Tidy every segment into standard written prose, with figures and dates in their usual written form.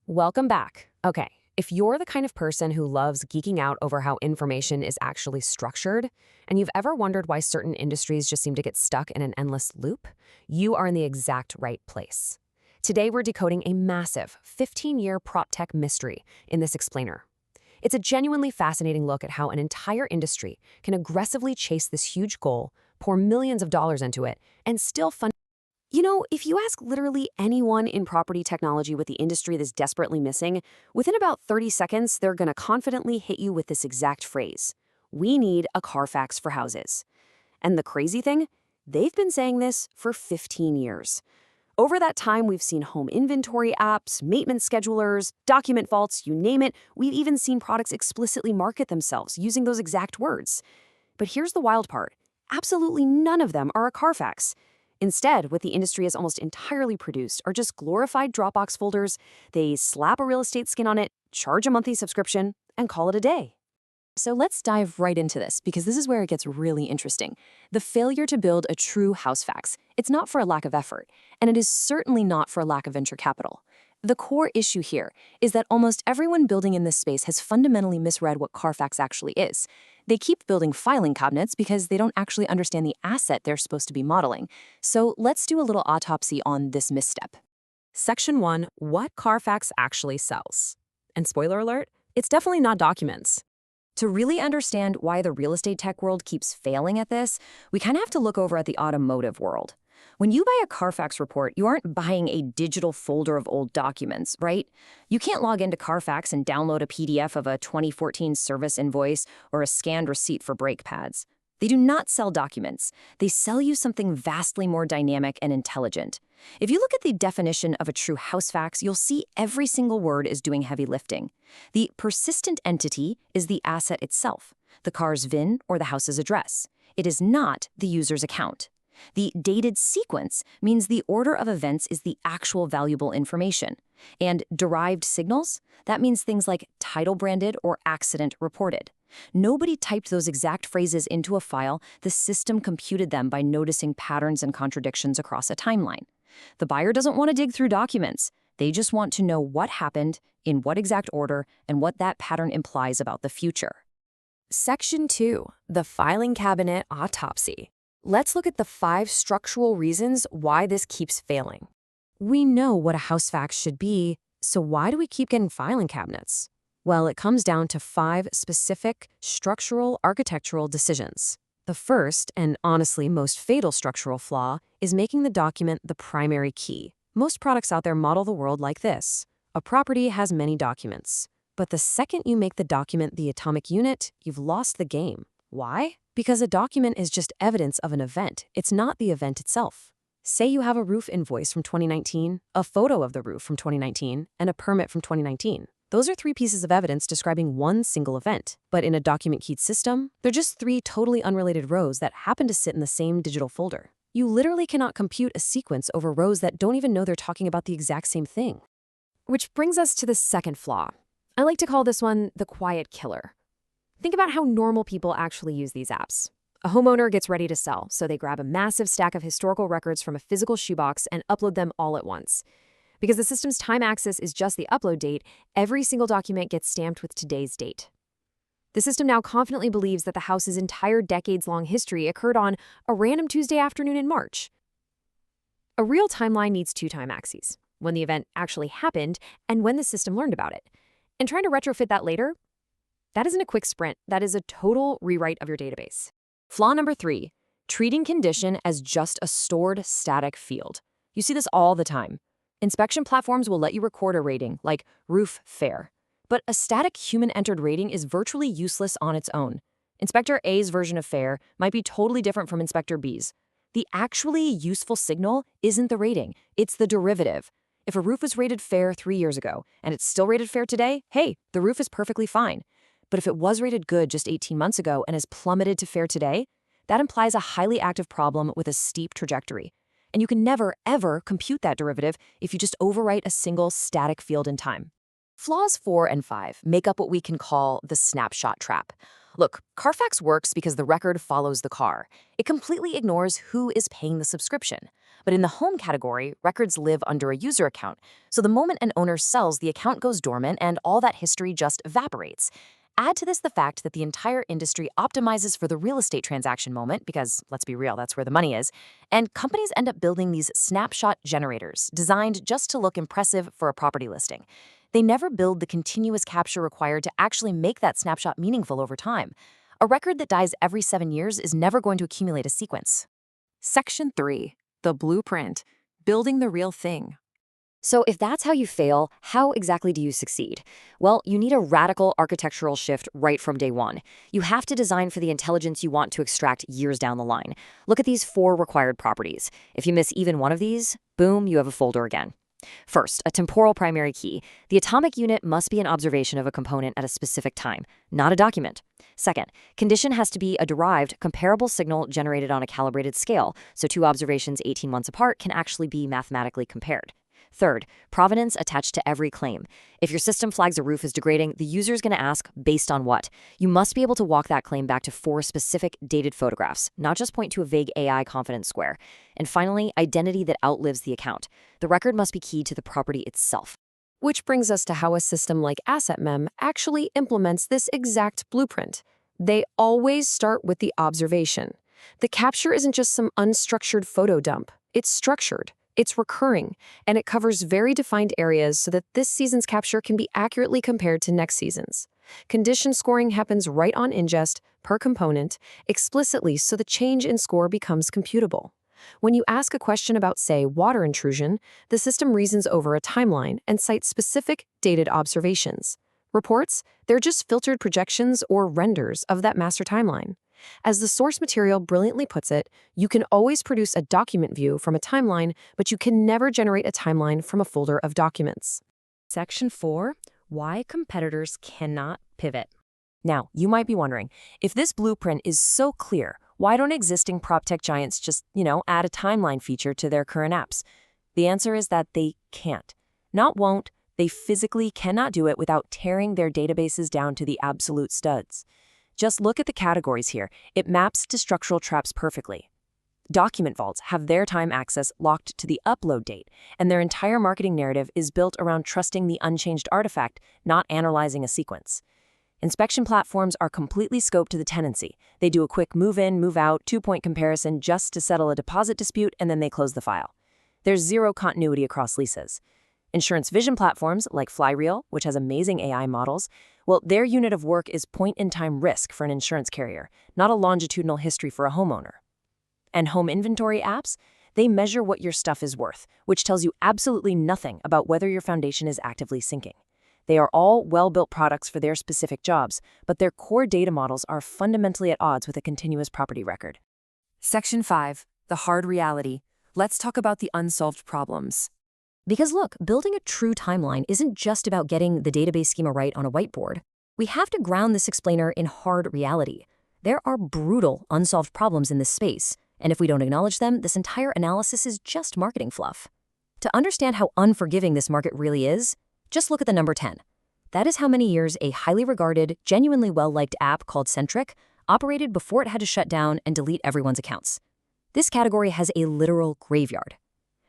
Welcome back. Okay, if you're the kind of person who loves geeking out over how information is actually structured, and you've ever wondered why certain industries just seem to get stuck in an endless loop, you are in the exact right place. Today, we're decoding a massive 15-year proptech mystery in this explainer. It's a genuinely fascinating look at how an entire industry can aggressively chase this huge goal, pour millions of dollars into it, and still fund. If you ask literally anyone in property technology what the industry is desperately missing, within about 30 seconds, they're going to confidently hit you with this exact phrase: "We need a Carfax for houses." And the crazy thing? They've been saying this for 15 years. Over that time, we've seen home inventory apps, maintenance schedulers, document vaults, you name it. We've even seen products explicitly market themselves using those exact words. But here's the wild part. Absolutely none of them are a Carfax. Instead, what the industry has almost entirely produced are just glorified Dropbox folders. They slap a real estate skin on it, charge a monthly subscription, and call it a day. So let's dive right into this, because this is where it gets really interesting. The failure to build a true HouseFax. It's not for a lack of effort, and it is certainly not for a lack of venture capital. The core issue here is that almost everyone building in this space has fundamentally misread what Carfax actually is. They keep building filing cabinets because they don't actually understand the asset they're supposed to be modeling. So let's do a little autopsy on this misstep. Section 1, what Carfax actually sells. And spoiler alert, it's definitely not documents. To really understand why the real estate tech world keeps failing at this, we kind of have to look over at the automotive world. When you buy a Carfax report, you aren't buying a digital folder of old documents, right? You can't log into Carfax and download a PDF of a 2014 service invoice or a scanned receipt for brake pads. They do not sell documents. They sell you something vastly more dynamic and intelligent. If you look at the definition of a true HouseFax, you'll see every single word is doing heavy lifting. The persistent entity is the asset itself, the car's VIN or the house's address. It is not the user's account. The dated sequence means the order of events is the actual valuable information. And derived signals, that means things like title branded or accident reported. Nobody typed those exact phrases into a file. The system computed them by noticing patterns and contradictions across a timeline. The buyer doesn't want to dig through documents. They just want to know what happened, in what exact order, and what that pattern implies about the future. Section 2, the filing cabinet autopsy. Let's look at the 5 structural reasons why this keeps failing. We know what a HouseFax should be, so why do we keep getting filing cabinets? Well, it comes down to 5 specific structural architectural decisions. The first, and honestly most fatal structural flaw, is making the document the primary key. Most products out there model the world like this. A property has many documents. But the second you make the document the atomic unit, you've lost the game. Why? Because a document is just evidence of an event. It's not the event itself. Say you have a roof invoice from 2019, a photo of the roof from 2019, and a permit from 2019. Those are 3 pieces of evidence describing one single event. But in a document-keyed system, they're just 3 totally unrelated rows that happen to sit in the same digital folder. You literally cannot compute a sequence over rows that don't even know they're talking about the exact same thing. Which brings us to the second flaw. I like to call this one the quiet killer. Think about how normal people actually use these apps. A homeowner gets ready to sell, so they grab a massive stack of historical records from a physical shoebox and upload them all at once. Because the system's time axis is just the upload date, every single document gets stamped with today's date. The system now confidently believes that the house's entire decades-long history occurred on a random Tuesday afternoon in March. A real timeline needs 2 time axes: when the event actually happened and when the system learned about it. And trying to retrofit that later? That isn't a quick sprint. That is a total rewrite of your database. Flaw number 3, treating condition as just a stored static field. You see this all the time. Inspection platforms will let you record a rating, like roof fair. But a static human-entered rating is virtually useless on its own. Inspector A's version of fair might be totally different from Inspector B's. The actually useful signal isn't the rating, it's the derivative. If a roof was rated fair 3 years ago, and it's still rated fair today, hey, the roof is perfectly fine. But if it was rated good just 18 months ago and has plummeted to fair today, that implies a highly active problem with a steep trajectory. And you can never, ever compute that derivative if you just overwrite a single static field in time. Flaws 4 and 5 make up what we can call the snapshot trap. Look, Carfax works because the record follows the car. It completely ignores who is paying the subscription. But in the home category, records live under a user account. So the moment an owner sells, the account goes dormant and all that history just evaporates. Add to this the fact that the entire industry optimizes for the real estate transaction moment because, let's be real, that's where the money is. And companies end up building these snapshot generators designed just to look impressive for a property listing. They never build the continuous capture required to actually make that snapshot meaningful over time. A record that dies every 7 years is never going to accumulate a sequence. Section 3. The blueprint. Building the real thing. So if that's how you fail, how exactly do you succeed? Well, you need a radical architectural shift right from day one. You have to design for the intelligence you want to extract years down the line. Look at these 4 required properties. If you miss even one of these, boom, you have a folder again. First, a temporal primary key. The atomic unit must be an observation of a component at a specific time, not a document. Second, condition has to be a derived, comparable signal generated on a calibrated scale, so 2 observations 18 months apart can actually be mathematically compared. Third, provenance attached to every claim. If your system flags a roof as degrading, the user is going to ask, based on what? You must be able to walk that claim back to 4 specific dated photographs, not just point to a vague AI confidence square. And finally, identity that outlives the account. The record must be keyed to the property itself. Which brings us to how a system like AssetMem actually implements this exact blueprint. They always start with the observation. The capture isn't just some unstructured photo dump. It's structured. It's recurring, and it covers very defined areas so that this season's capture can be accurately compared to next season's. Condition scoring happens right on ingest, per component, explicitly so the change in score becomes computable. When you ask a question about, say, water intrusion, the system reasons over a timeline and cites specific, dated observations. Reports, they're just filtered projections or renders of that master timeline. As the source material brilliantly puts it, you can always produce a document view from a timeline, but you can never generate a timeline from a folder of documents. Section 4. Why competitors cannot pivot. Now, you might be wondering, if this blueprint is so clear, why don't existing proptech giants just, add a timeline feature to their current apps? The answer is that they can't. Not won't, they physically cannot do it without tearing their databases down to the absolute studs. Just look at the categories here. It maps to structural traps perfectly. Document vaults have their time access locked to the upload date, and their entire marketing narrative is built around trusting the unchanged artifact, not analyzing a sequence. Inspection platforms are completely scoped to the tenancy. They do a quick move-in, move-out, 2-point comparison just to settle a deposit dispute, and then they close the file. There's zero continuity across leases. Insurance vision platforms like Flyreel, which has amazing AI models, well, their unit of work is point-in-time risk for an insurance carrier, not a longitudinal history for a homeowner. And home inventory apps, they measure what your stuff is worth, which tells you absolutely nothing about whether your foundation is actively sinking. They are all well-built products for their specific jobs, but their core data models are fundamentally at odds with a continuous property record. Section 5. The hard reality. Let's talk about the unsolved problems. Because look, building a true timeline isn't just about getting the database schema right on a whiteboard. We have to ground this explainer in hard reality. There are brutal, unsolved problems in this space, and if we don't acknowledge them, this entire analysis is just marketing fluff. To understand how unforgiving this market really is, just look at the number 10. That is how many years a highly regarded, genuinely well-liked app called Centric operated before it had to shut down and delete everyone's accounts. This category has a literal graveyard.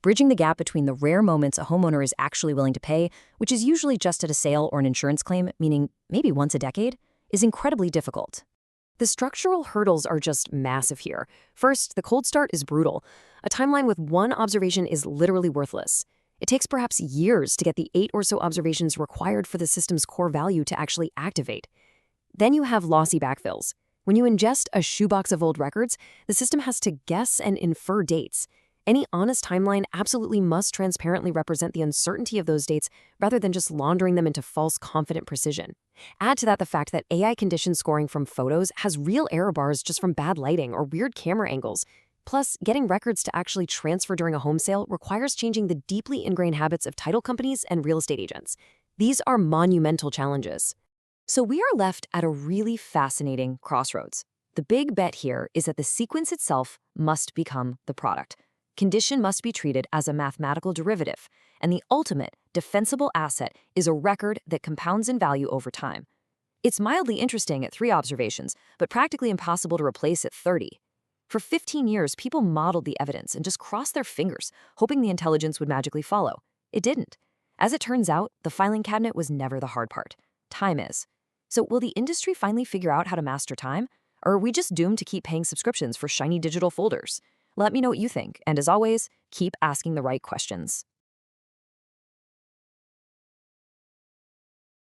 Bridging the gap between the rare moments a homeowner is actually willing to pay, which is usually just at a sale or an insurance claim, meaning maybe once a decade, is incredibly difficult. The structural hurdles are just massive here. First, the cold start is brutal. A timeline with 1 observation is literally worthless. It takes perhaps years to get the 8 or so observations required for the system's core value to actually activate. Then you have lossy backfills. When you ingest a shoebox of old records, the system has to guess and infer dates. Any honest timeline absolutely must transparently represent the uncertainty of those dates rather than just laundering them into false confident precision. Add to that the fact that AI condition scoring from photos has real error bars just from bad lighting or weird camera angles. Plus, getting records to actually transfer during a home sale requires changing the deeply ingrained habits of title companies and real estate agents. These are monumental challenges. So we are left at a really fascinating crossroads. The big bet here is that the sequence itself must become the product. Condition must be treated as a mathematical derivative, and the ultimate defensible asset is a record that compounds in value over time. It's mildly interesting at 3 observations, but practically impossible to replace at 30. For 15 years, people modeled the evidence and just crossed their fingers, hoping the intelligence would magically follow. It didn't. As it turns out, the filing cabinet was never the hard part. Time is. So will the industry finally figure out how to master time? Or are we just doomed to keep paying subscriptions for shiny digital folders? Let me know what you think, and as always, keep asking the right questions.